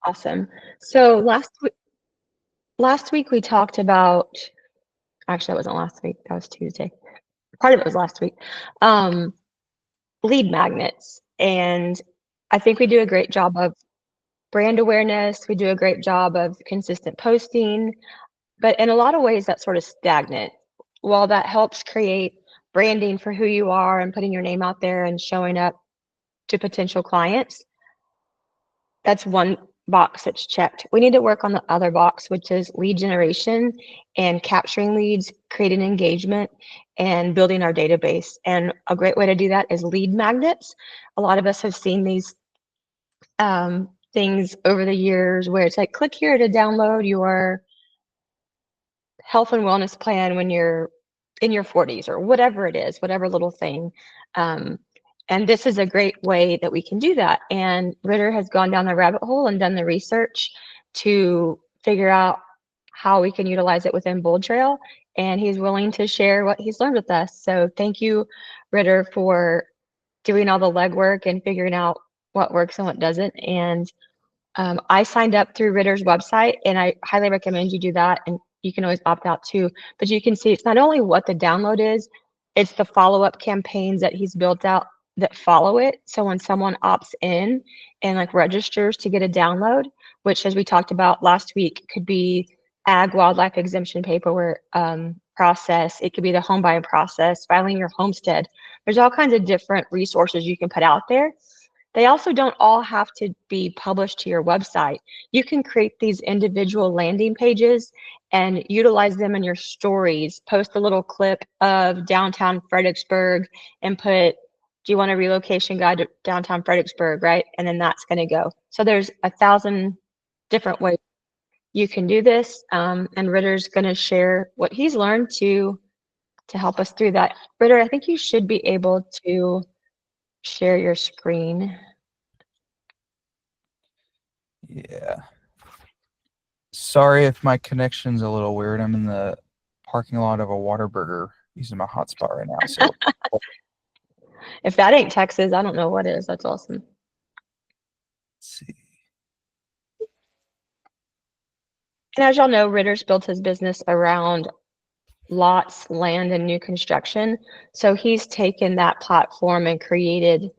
Awesome. So last week we talked about, actually that wasn't last week, that was Tuesday. Part of it was last week. Um, Lead magnets. And I think we do a great job of brand awareness. We do a great job of consistent posting, but in a lot of ways that's sort of stagnant. While that helps create branding for who you are and putting your name out there and showing up to potential clients, that's one box that's checked. We need to work on the other box, which is lead generation and capturing leads, creating engagement, and building our database. And a great way to do that is lead magnets. A lot of us have seen these things over the years where it's like, click here to download your health and wellness plan when you're in your 40s or whatever it is, whatever little thing. Um, and this is a great way that we can do that. And Ritter has gone down the rabbit hole and done the research to figure out how we can utilize it within BoldTrail. And he's willing to share what he's learned with us. So thank you, Ritter, for doing all the legwork and figuring out what works and what doesn't. And I signed up through Ritter's website, and I highly recommend you do that. And you can always opt out too. But you can see it's not only what the download is, it's the follow-up campaigns that he's built out that follow it. So when someone opts in and like registers to get a download, which as we talked about last week, could be ag wildlife exemption paperwork process. It could be the home buying process, filing your homestead. There's all kinds of different resources you can put out there. They also don't all have to be published to your website. You can create these individual landing pages and utilize them in your stories. Post a little clip of downtown Fredericksburg and put, do you want a relocation guide to downtown Fredericksburg, right? And then that's going to go. So there's 1,000 different ways you can do this. And Ritter's going to share what he's learned to help us through that. Ritter, I think you should be able to share your screen. Yeah. Sorry if my connection's a little weird. I'm in the parking lot of a Whataburger using my hotspot right now. So If that ain't Texas, I don't know what is. That's awesome. let's see. And as y'all know, Ritter's built his business around lots, land, and new construction. So he's taken that platform and created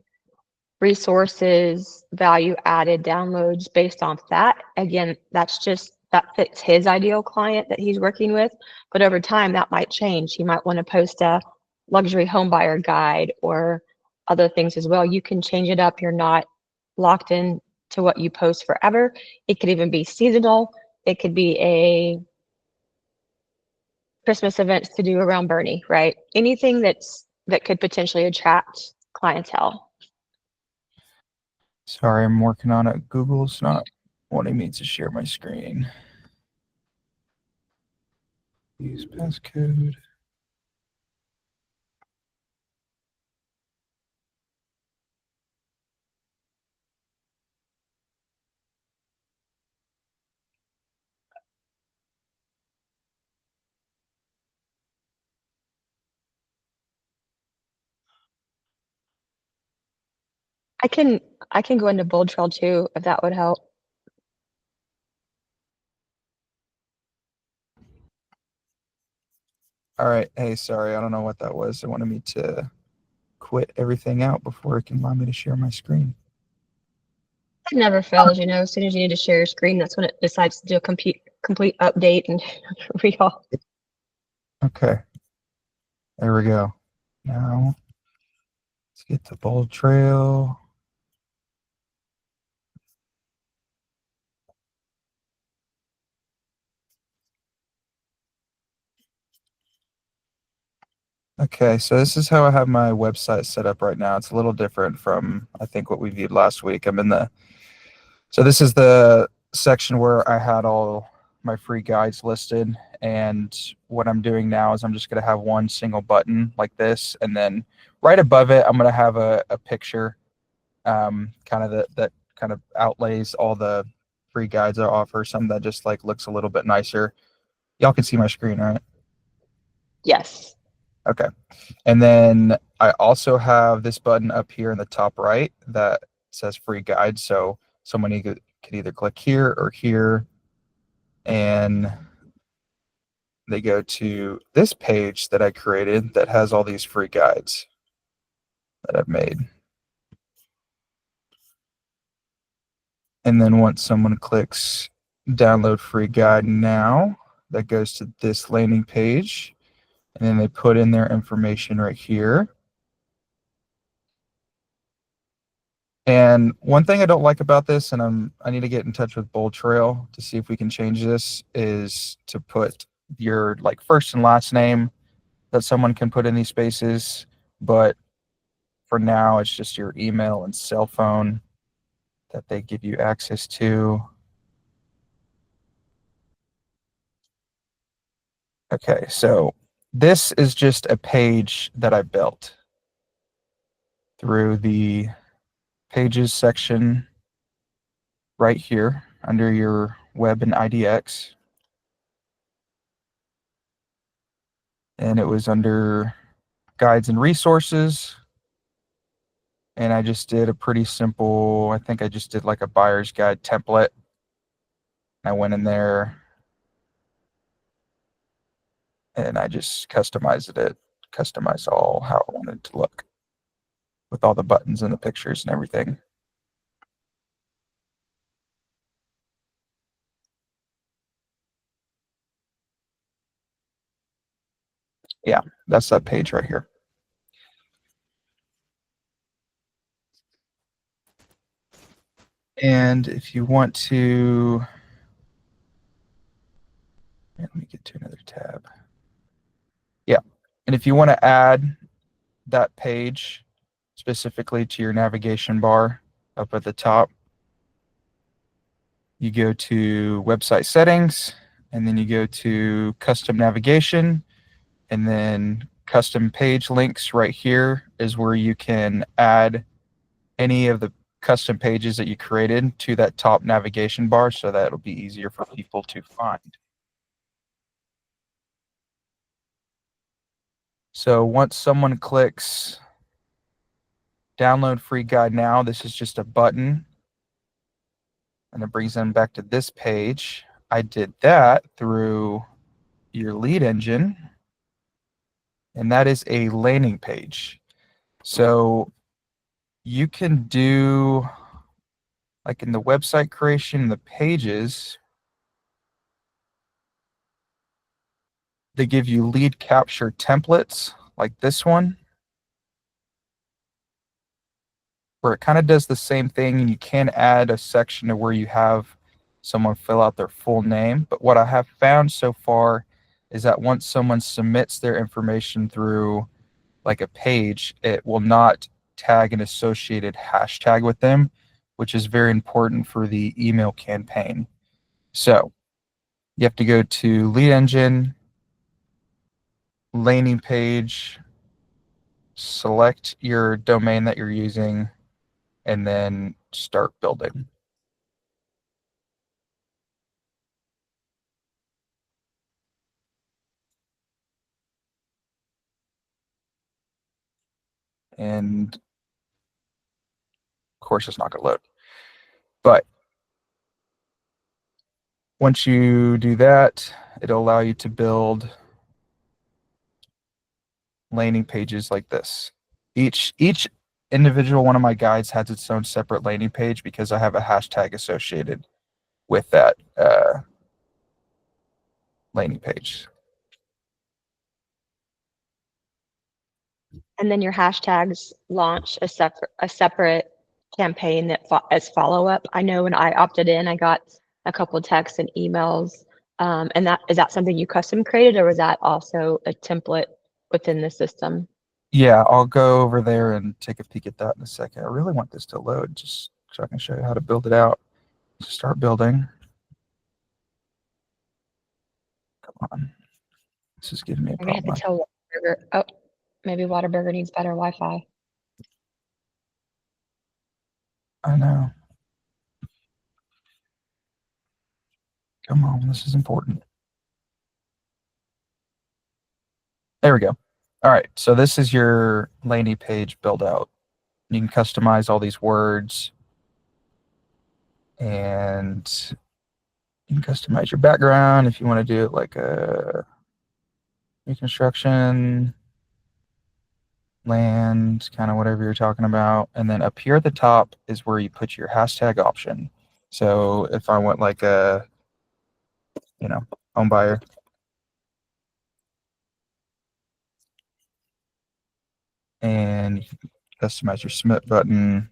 resources, value added downloads based on that. Again, that fits his ideal client that he's working with. But over time, that might change. He might want to post a luxury home buyer guide or other things as well. You can change it up. You're not locked in to what you post forever. It could even be seasonal. It could be a Christmas events to do around Bernie, right? Anything that could potentially attract clientele. Sorry, I'm working on it. Google's not wanting me to share my screen. Use passcode. I can go into BoldTrail too, if that would help. All right. Hey, sorry. I don't know what that was. It wanted me to quit everything out before it can allow me to share my screen. It never fails, you know. As soon as you need to share your screen, that's when it decides to do a complete update and read all. Okay. There we go. Now, let's get to BoldTrail. Okay, so this is how I have my website set up right now. It's a little different from, I think, what we viewed last week. So this is the section where I had all my free guides listed. And what I'm doing now is I'm just going to have one single button like this. And then right above it, I'm going to have a picture that kind of outlays all the free guides I offer. Some that just like looks a little bit nicer. Y'all can see my screen, right? Yes. Okay. And then I also have this button up here in the top right that says free guide. So someone can either click here or here, and they go to this page that I created that has all these free guides that I've made. And then once someone clicks download free guide now, that goes to this landing page, and then they put in their information right here. And one thing I don't like about this, and I need to get in touch with BoldTrail to see if we can change this, is to put your like first and last name that someone can put in these spaces. But for now, it's just your email and cell phone that they give you access to. Okay, so this is just a page that I built through the pages section right here under your web and IDX. And it was under guides and resources. And I just did a pretty simple, I think I just did like a buyer's guide template. I went in there and I just customized it, customized all how I wanted it to look with all the buttons and the pictures and everything. Yeah, that's that page right here. And if you want to, let me get to another tab. Yeah, and if you want to add that page specifically to your navigation bar up at the top, you go to website settings, and then you go to custom navigation, and then custom page links right here is where you can add any of the custom pages that you created to that top navigation bar so that it'll be easier for people to find. So once someone clicks download free guide now, this is just a button and it brings them back to this page. I did that through your lead engine, and that is a landing page. So you can do, like in the website creation, the pages, they give you lead capture templates like this one, where it kind of does the same thing, and you can add a section to where you have someone fill out their full name. But what I have found so far is that once someone submits their information through like a page, it will not tag an associated hashtag with them, which is very important for the email campaign. So you have to go to lead engine, landing page, select your domain that you're using, and then start building. And of course, it's not going to load. But once you do that, it'll allow you to build landing pages like this. Each individual one of my guides has its own separate landing page because I have a hashtag associated with that landing page. And then your hashtags launch a separate campaign that as follow up. I know when I opted in, I got a couple of texts and emails. And that is that something you custom created, or was that also a template within the system? Yeah, I'll go over there and take a peek at that in a second. I really want this to load just so I can show you how to build it out. So start building. Come on. This is giving me a I'm gonna have to problem. tell Whataburger. Oh, maybe Whataburger needs better Wi-Fi. I know. Come on, this is important. There we go. All right, so this is your landing page build out. You can customize all these words. And you can customize your background if you want to do it like a reconstruction, land, kind of whatever you're talking about. And then up here at the top is where you put your hashtag option. So if I want like a, home buyer, and you can customize your submit button.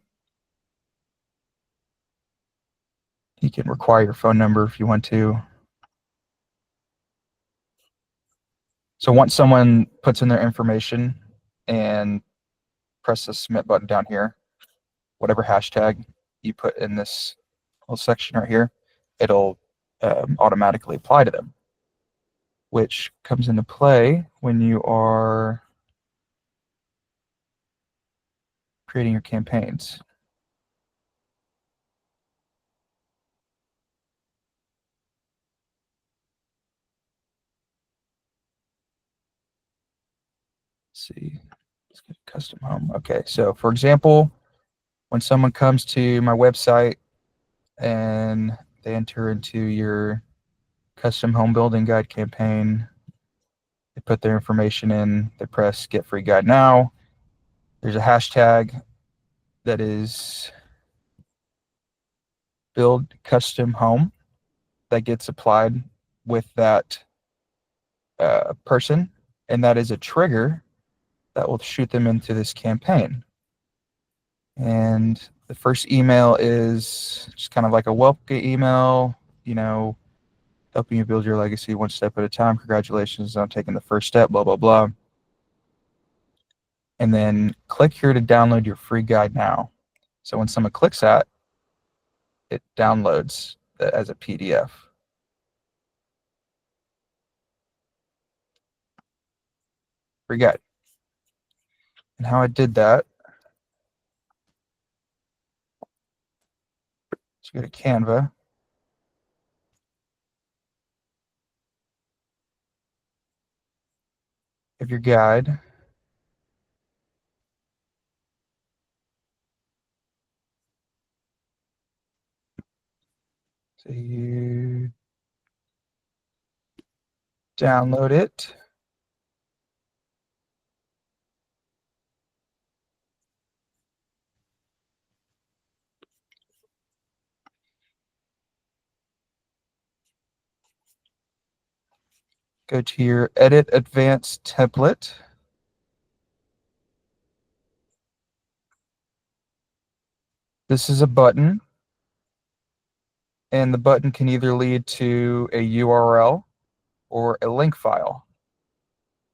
You can require your phone number if you want to. So once someone puts in their information and press the submit button down here, whatever hashtag you put in this little section right here, it'll automatically apply to them, which comes into play when you are creating your campaigns. Let's see, let's get a custom home. Okay, so for example, when someone comes to my website and they enter into your custom home building guide campaign, they put their information in, they press get free guide now. There's a hashtag that is build custom home that gets applied with that person, and that is a trigger that will shoot them into this campaign. And the first email is just kind of like a welcome email, helping you build your legacy one step at a time. Congratulations on taking the first step, blah, blah, blah. And then click here to download your free guide now. So when someone clicks that, it downloads that as a PDF. Free guide. And how I did that, so go to Canva. Of your guide. So you download it. Go to your Edit Advanced template. This is a button, and the button can either lead to a URL or a link file.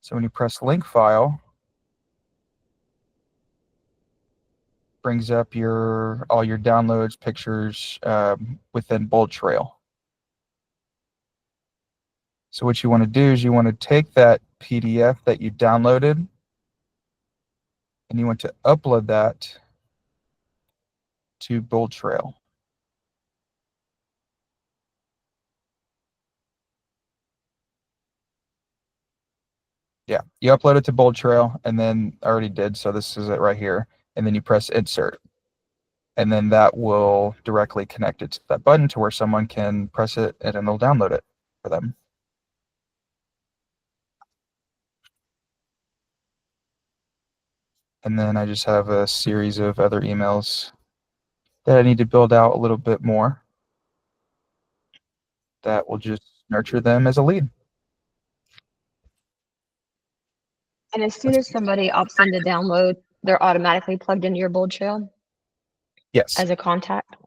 So when you press link file, brings up all your downloads, pictures within BoldTrail. So what you want to do is you want to take that PDF that you downloaded and you want to upload that to BoldTrail. Yeah, you upload it to BoldTrail, and then I already did, so this is it right here. And then you press insert. And then that will directly connect it to that button to where someone can press it and it'll download it for them. And then I just have a series of other emails that I need to build out a little bit more that will just nurture them as a lead. And as soon as somebody opts in to download, they're automatically plugged into your bold trail Yes. as a contact.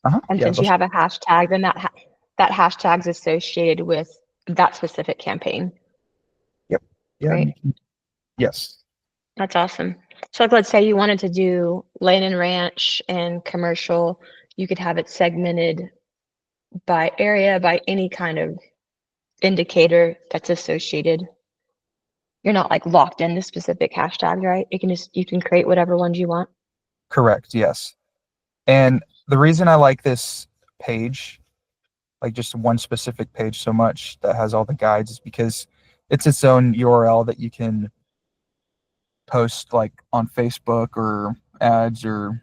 And Yeah, since you have a hashtag, then that hashtag's associated with that specific campaign. Yep. Yeah. Right. Yes. That's awesome. So like, let's say you wanted to do land and ranch and commercial, you could have it segmented by area, by any kind of indicator that's associated. You're not like locked into specific hashtags, right? You can create whatever ones you want. Correct. Yes. And the reason I like this page, like just one specific page so much that has all the guides, is because it's its own URL that you can post like on Facebook or ads or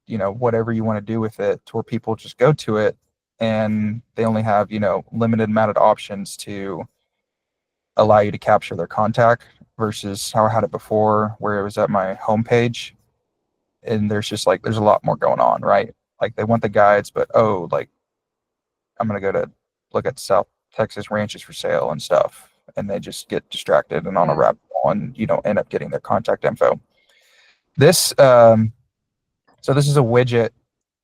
whatever you want to do with it, to where people just go to it and they only have, limited amount of options to allow you to capture their contact, versus how I had it before where it was at my homepage and there's just like there's a lot more going on, right? Like they want the guides, but like I'm gonna go to look at South Texas ranches for sale and stuff, and they just get distracted and on a Yeah. rabbit hole, and you don't end up getting their contact info. This so this is a widget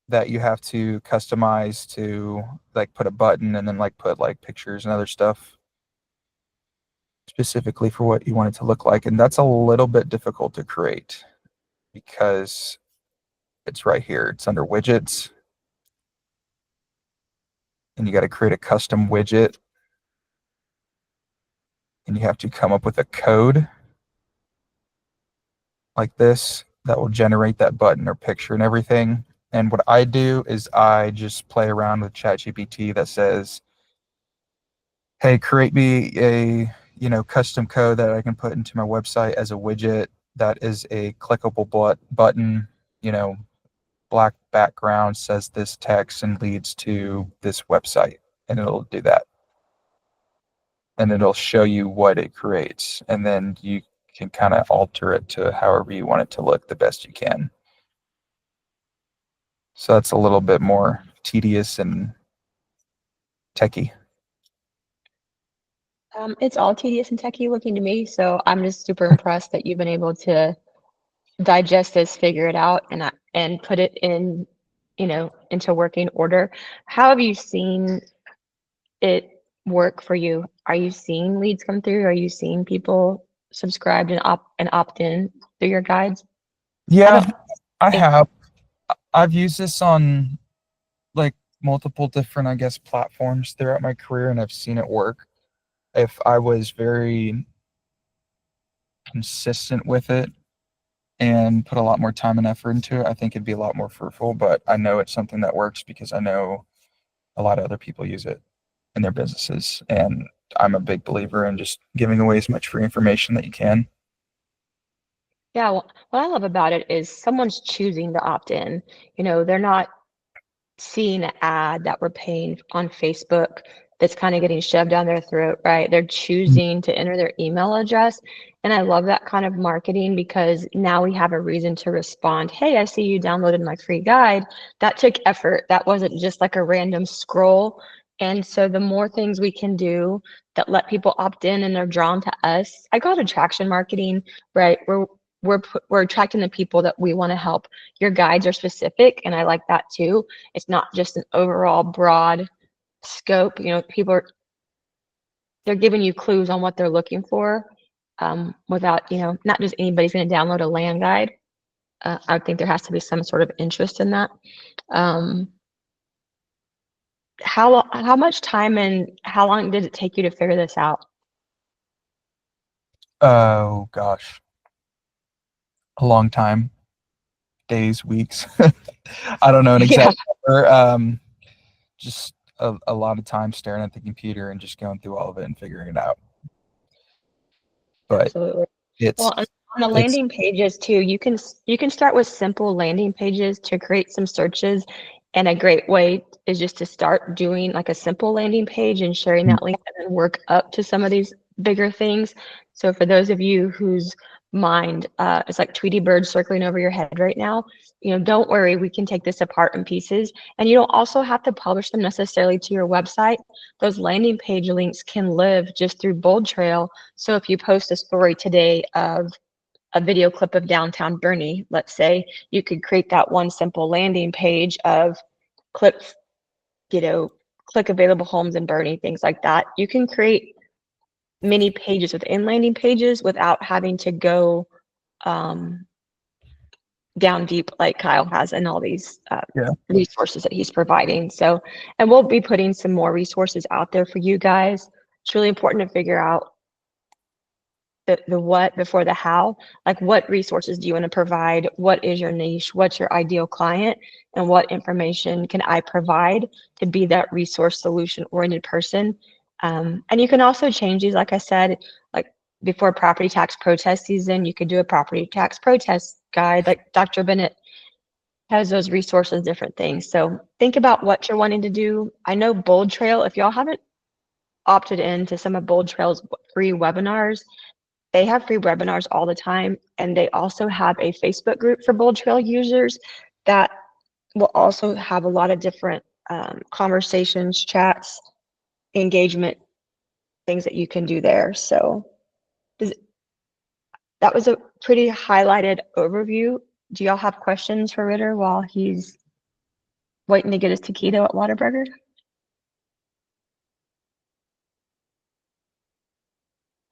that you have to customize to like put a button and then like put like pictures and other stuff specifically for what you want it to look like, and that's a little bit difficult to create because it's right here. It's under widgets, and you got to create a custom widget, and you have to come up with a code like this that will generate that button or picture and everything. And what I do is I just play around with ChatGPT that says, hey, create me a custom code that I can put into my website as a widget that is a clickable button, you know, black background, says this text and leads to this website, and it'll do that. And it'll show you what it creates, and then you can kind of alter it to however you want it to look the best you can. So that's a little bit more tedious and techy. It's all tedious and techy looking to me, so I'm just super impressed that you've been able to digest this, figure it out, and put it in, into working order. How have you seen it work for you? Are you seeing leads come through? Are you seeing people subscribed and opt in through your guides? I Yeah, don't I think have. I've used this on like multiple different, I guess, platforms throughout my career, and I've seen it work. If I was very consistent with it and put a lot more time and effort into it, I think it'd be a lot more fruitful. But I know it's something that works because I know a lot of other people use it in their businesses. And I'm a big believer in just giving away as much free information that you can. yeah, well, what I love about it is someone's choosing to opt in. They're not seeing an ad that we're paying on Facebook that's kind of getting shoved down their throat, right? They're choosing to enter their email address. And I love that kind of marketing because now we have a reason to respond. Hey, I see you downloaded my free guide. That took effort. That wasn't just like a random scroll. And so the more things we can do that let people opt in and they're drawn to us, I call it attraction marketing, right? We're attracting the people that we want to help. Your guides are specific, and I like that too. It's not just an overall broad scope. People they're giving you clues on what they're looking for, without, not just anybody's going to download a land guide. I think there has to be some sort of interest in that. Um, how much time and how long did it take you to figure this out? Oh gosh, a long time, days, weeks. I don't know an Yeah, exact number. Just a lot of time staring at the computer and just going through all of it and figuring it out. But absolutely. it's Well, on the it's landing pages too, you can start with simple landing pages to create some searches. And a great way is just to start doing like a simple landing page and sharing that link and then work up to some of these bigger things. So for those of you whose mind is like Tweety bird circling over your head right now, don't worry, we can take this apart in pieces. And you don't also have to publish them necessarily to your website. Those landing page links can live just through BoldTrail. So if you post a story today of a video clip of downtown Bernie, let's say, you could create that one simple landing page of clip, you know, click available homes in Bernie, things like that. You can create mini pages within landing pages without having to go um, down deep like Kyle has in all these yeah. resources that he's providing. So, and we'll be putting some more resources out there for you guys. It's really important to figure out the what before the how. Like, what resources do you want to provide? What is your niche? What's your ideal client? And what information can I provide to be that resource solution oriented person? And you can also change these, like I said, like before property tax protest season, you could do a property tax protest guide, like Dr. Bennett has those resources, different things. So think about what you're wanting to do. I know BoldTrail, if y'all haven't opted into some of BoldTrail's free webinars, they have free webinars all the time. And they also have a Facebook group for BoldTrail users that will also have a lot of different conversations, chats, engagement, things that you can do there. So that was a pretty highlighted overview. Do y'all have questions for Ritter while he's waiting to get his taquito at Whataburger?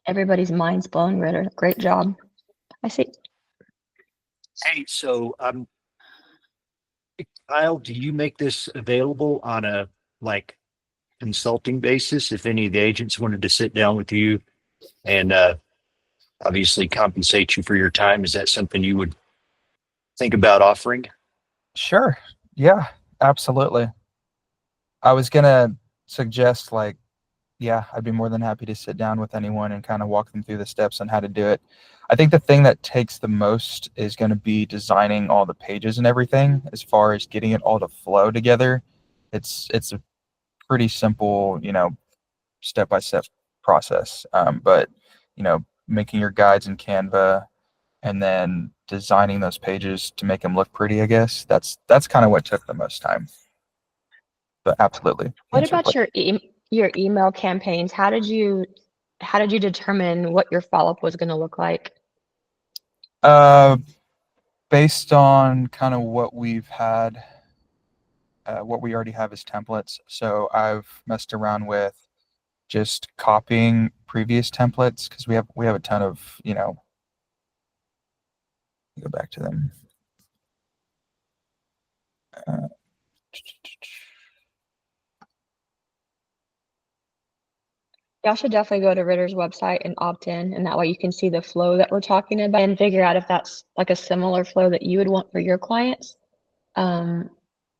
Everybody's mind's blown, Ritter. Great job. I see. Hey, so Kyle, do you make this available on a like consulting basis if any of the agents wanted to sit down with you and obviously compensate you for your time? Is that something you would think about offering? Sure. Yeah, absolutely. I was gonna suggest like, yeah, I'd be more than happy to sit down with anyone and kind of walk them through the steps on how to do it. I think the thing that takes the most is going to be designing all the pages and everything. As far as getting it all to flow together, it's a pretty simple, step by step process. But making your guides in Canva and then designing those pages to make them look pretty, I guess that's kind of what took the most time. But absolutely, What answer your about question. your email campaigns? How did you determine what your follow-up was going to look like? Uh, Based on kind of what we've had, what we already have as templates. So I've messed around with just copying previous templates because we have a ton of, go back to them. Uh, Y'all should definitely go to Ritter's website and opt in, and that way you can see the flow that we're talking about and figure out if that's like a similar flow that you would want for your clients. Um,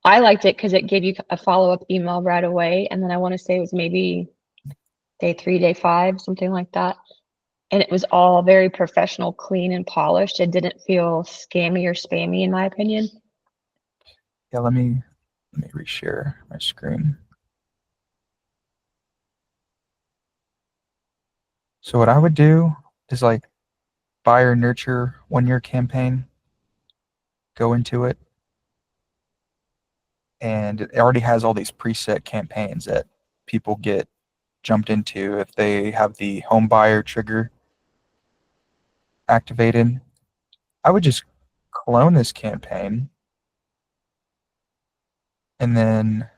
I liked it because it gave you a follow-up email right away, and then I want to say it was maybe day 3, day 5, something like that. And it was all very professional, clean, and polished. It didn't feel scammy or spammy, in my opinion. yeah, let me reshare my screen. So what I would do is like buyer nurture 1 year campaign, go into it, and it already has all these preset campaigns that people get jumped into if they have the home buyer trigger activated. I would just clone this campaign and then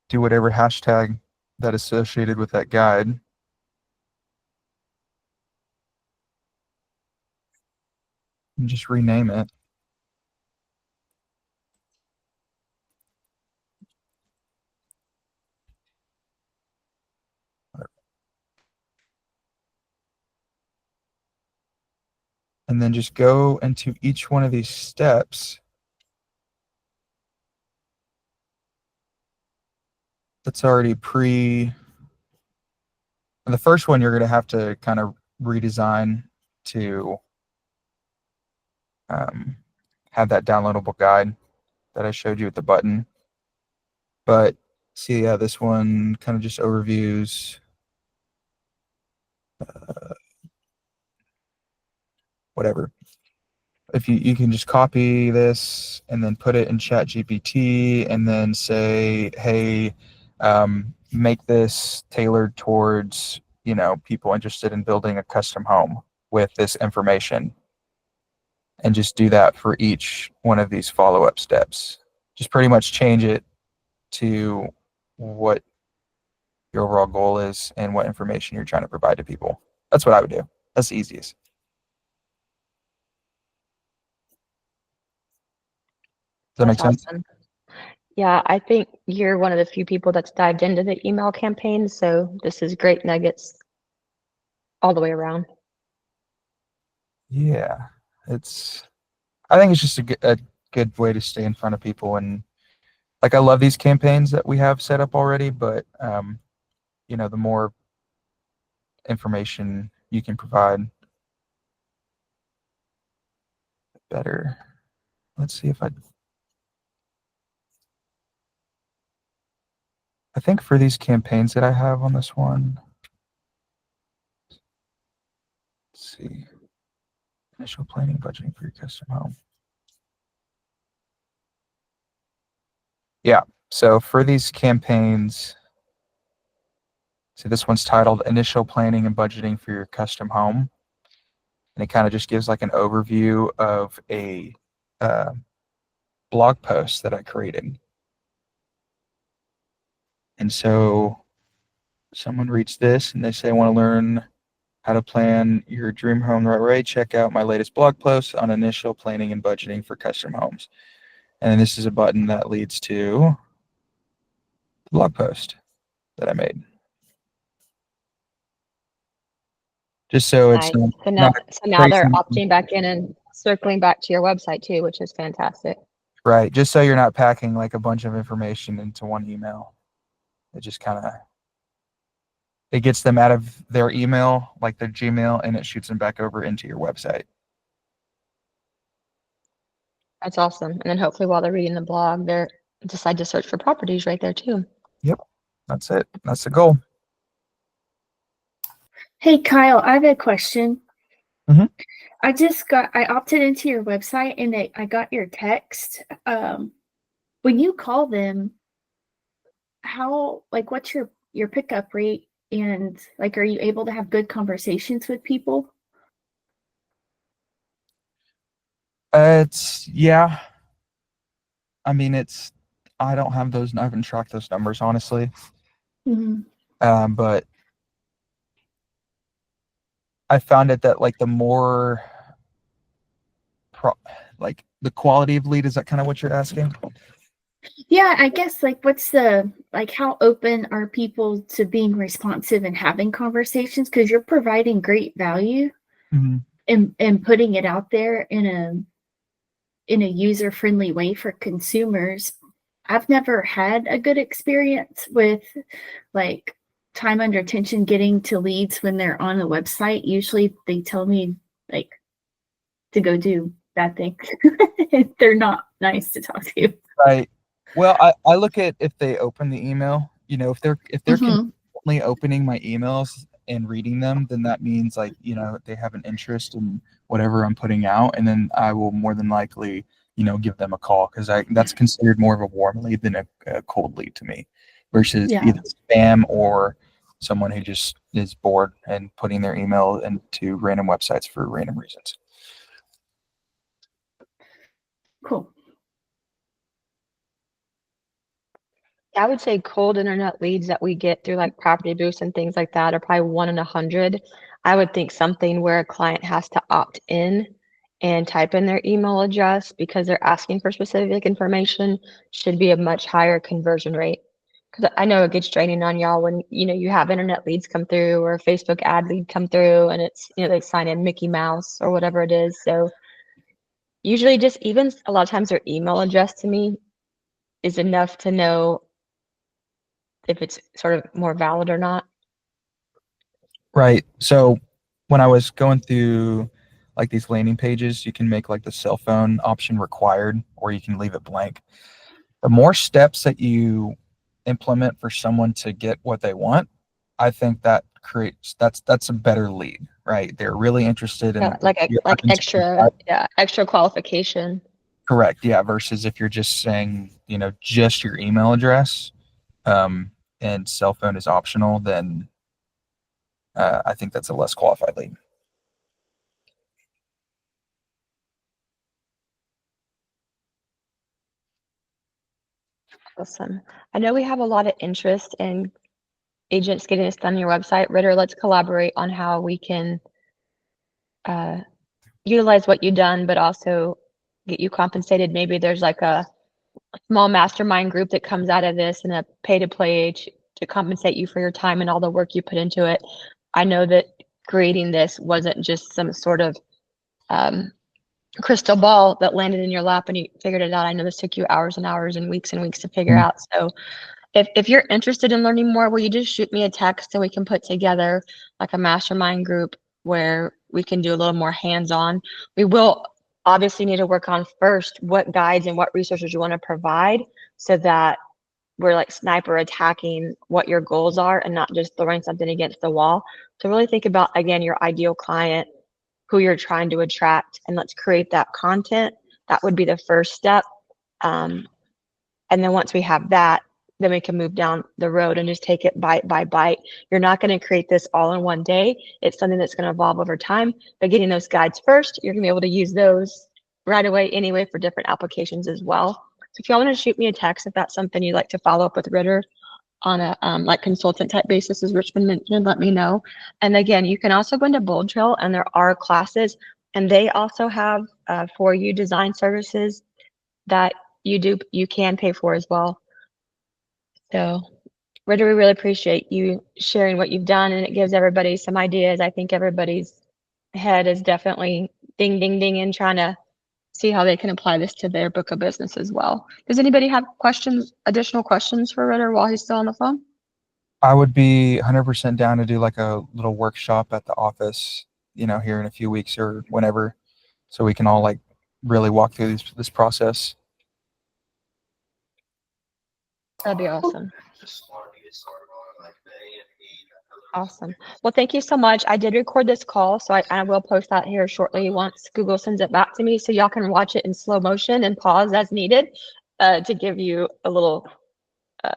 do whatever hashtag that associated with that guide and just rename it. And then just go into each one of these steps that's already the first one you're going to have to kind of redesign to um, have that downloadable guide that I showed you with the button. But see, yeah, this one kind of just overviews whatever. If you can just copy this and then put it in Chat GPT and then say, hey, make this tailored towards people interested in building a custom home with this information, and just do that for each one of these follow-up steps. Just pretty much change it to what your overall goal is and what information you're trying to provide to people. That's what I would do. That's the easiest. Does that make That's sense? awesome. Yeah, I think you're one of the few people that's dived into the email campaign, so this is great nuggets all the way around. Yeah, I think it's just a good way to stay in front of people. And like, I love these campaigns that we have set up already, but the more information you can provide, better. Let's see if I think for these campaigns that I have on this one, let's see, initial planning, budgeting for your custom home. Yeah, so for these campaigns, so this one's titled Initial Planning and Budgeting for Your Custom Home. And it kind of just gives like an overview of a blog post that I created. And so someone reads this and they say, I want to learn how to plan your dream home the right way. Check out my latest blog post on initial planning and budgeting for custom homes. And then this is a button that leads to the blog post that I made. Just so it's Nice. So now they're opting back in and circling back to your website too, which is fantastic. Right. Just so you're not packing like a bunch of information into one email. It just kind of, it gets them out of their email, like their Gmail, and it shoots them back over into your website. That's awesome. And then hopefully while they're reading the blog, they decide to search for properties right there too. Yep. That's it. That's the goal. Hey, Kyle, I have a question. Mhm. I opted into your website and I got your text. When you call them, what's your pickup rate, and like, are you able to have good conversations with people? Yeah. I mean, I don't have those. I haven't tracked those numbers, honestly. Mm-hmm. But I found it that like the more, like the quality of lead, is that kind of what you're asking? Yeah, I guess how open are people to being responsive and having conversations? Because you're providing great value and putting it out there in a user-friendly way for consumers. I've never had a good experience with like time under tension getting to leads when they're on a website. Usually they tell me like to go do bad things. They're not nice to talk to. Right. Well, I look at if they open the email, if they're consistently opening my emails and reading them, then that means like, they have an interest in whatever I'm putting out. And then I will more than likely, give them a call, because that's considered more of a warm lead than a cold lead to me, versus either spam or someone who just is bored and putting their email into random websites for random reasons. Cool. I would say cold internet leads that we get through like Property Boost and things like that are probably 1 in 100. I would think something where a client has to opt in and type in their email address because they're asking for specific information should be a much higher conversion rate. Because I know it gets draining on y'all when you have internet leads come through or a Facebook ad lead come through, and it's they sign in Mickey Mouse or whatever it is. So usually just even a lot of times their email address to me is enough to know if it's sort of more valid or not. Right. So when I was going through like these landing pages, you can make like the cell phone option required, or you can leave it blank. The more steps that you implement for someone to get what they want, I think that that's a better lead, right? They're really interested in like extra qualification. Correct. Yeah. Versus if you're just saying, just your email address, and cell phone is optional, then I think that's a less qualified lead. Awesome. I know we have a lot of interest in agents getting this done on your website. Ritter, let's collaborate on how we can utilize what you've done, but also get you compensated. Maybe there's like a small mastermind group that comes out of this and a pay to play to compensate you for your time and all the work you put into it. I know that creating this wasn't just some sort of crystal ball that landed in your lap and you figured it out. I know this took you hours and hours and weeks to figure out. So if you're interested in learning more, will you just shoot me a text so we can put together like a mastermind group where we can do a little more hands-on? We will obviously need to work on first what guides and what resources you want to provide so that we're like sniper attacking what your goals are and not just throwing something against the wall. So really think about, again, your ideal client, who you're trying to attract, and let's create that content. That would be the first step. And then once we have that, then we can move down the road and just take it bite by bite. You're not going to create this all in one day. It's something that's going to evolve over time. But getting those guides first, you're going to be able to use those right away anyway for different applications as well. So if y'all want to shoot me a text, if that's something you'd like to follow up with Ritter on a like consultant type basis, as Richmond mentioned, let me know. And again, you can also go into BoldTrail, and there are classes, and they also have for you design services that you can pay for as well. So Ritter, we really appreciate you sharing what you've done, and it gives everybody some ideas. I think everybody's head is definitely ding, ding, ding, and trying to see how they can apply this to their book of business as well. Does anybody have additional questions for Ritter while he's still on the phone? I would be 100% down to do like a little workshop at the office, here in a few weeks or whenever, so we can all like really walk through this process. That'd be awesome. Awesome. Well, thank you so much. I did record this call, so I will post that here shortly once Google sends it back to me, so y'all can watch it in slow motion and pause as needed to give you a little,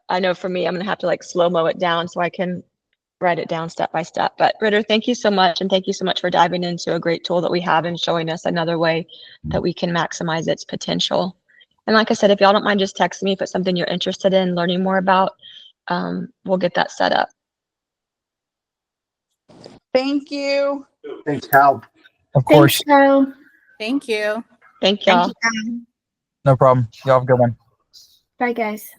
I know for me, I'm going to have to like slow-mo it down so I can write it down step by step. But Ritter, thank you so much. And thank you so much for diving into a great tool that we have and showing us another way that we can maximize its potential. And like I said, if y'all don't mind just texting me if it's something you're interested in learning more about, we'll get that set up. Thank you. Thanks, Kyle. Of course. Thanks, Kyle. Thank you. Thank y'all. Thank you. No problem. Y'all have a good one. Bye, guys.